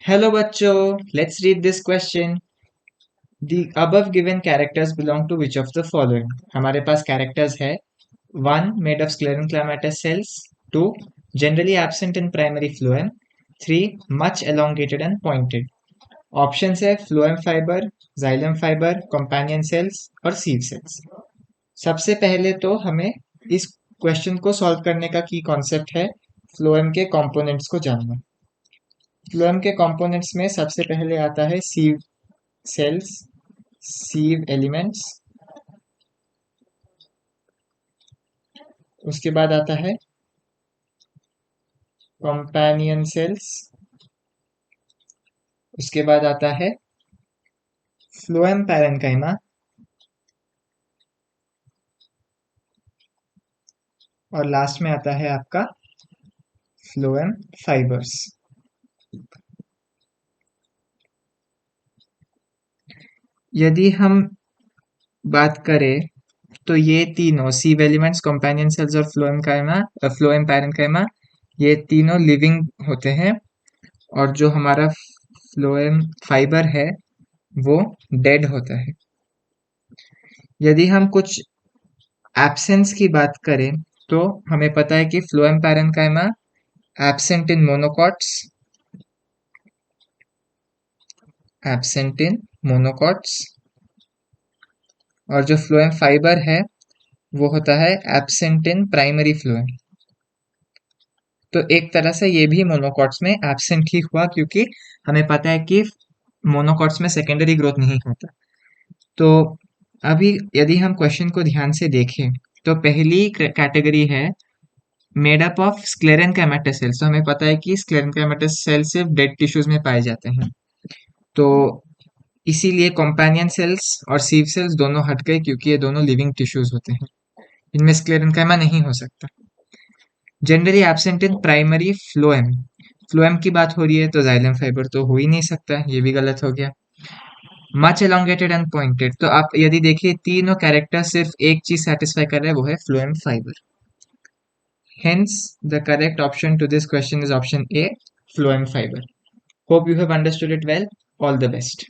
Hello बच्चों, let's read this question. The above given characters belong to which of the following? हमारे पास characters है 1. Made of sclerenchymatous cells. 2. Generally absent in primary phloem. 3. Much elongated and pointed. Options है phloem fiber, xylem fiber, companion cells और sieve cells. सबसे पहले तो हमें इस question को सॉल्व करने का की कॉन्सेप्ट है फ्लोएम के कंपोनेंट्स को जानना। फ्लोएम के कंपोनेंट्स में सबसे पहले आता है सीव सेल्स, सीव एलिमेंट्स, उसके बाद आता है कंपेनियन सेल्स, उसके बाद आता है फ्लोएम पैरेन्काइमा और लास्ट में आता है आपका फ्लोएम फाइबर्स। यदि हम बात करें तो ये तीनों सीव एलिमेंट्स, कंपेनियन सेल्स और फ्लोएम पैरेन्काइमा ये तीनों लिविंग होते हैं और जो हमारा फ्लोएम फाइबर है वो डेड होता है। यदि हम कुछ एब्सेंस की बात करें तो हमें पता है कि phloem parenchyma absent in monocots, और जो फ्लोएम फाइबर है वो होता है एब्सेंट इन प्राइमरी फ्लोएम। तो एक तरह से ये भी मोनोकॉट्स में एब्सेंट ही हुआ क्योंकि हमें पता है कि मोनोकॉट्स में सेकेंडरी ग्रोथ नहीं होता। तो अभी यदि हम क्वेश्चन को ध्यान से देखें तो पहली कैटेगरी है मेड अप ऑफ स्क्लेरेन्काइमेटस सेल्स। तो हमें पता है कि स्क्लेरेन्काइमेटस सेल्स सिर्फ डेड टिश्यूज में पाए जाते हैं, तो इसीलिए कंपेनियन सेल्स और सीव सेल्स दोनों हट गए क्योंकि ये दोनों लिविंग टिश्यूज होते हैं, इनमें स्क्लेरेन्काइमा नहीं हो सकता। Generally absent in primary phloem, phloem की बात हो रही है तो जाइलम फाइबर तो हो ही नहीं सकता, ये भी गलत हो गया। मच एलोंगेटेड एंड पॉइंटेड, तो आप यदि देखिए तीनों कैरेक्टर सिर्फ एक चीज सेटिस्फाई कर रहे हैं, वो है phloem fibre. Hence, the correct option to this question is option A, phloem fiber. Hope you have understood it well. All the best.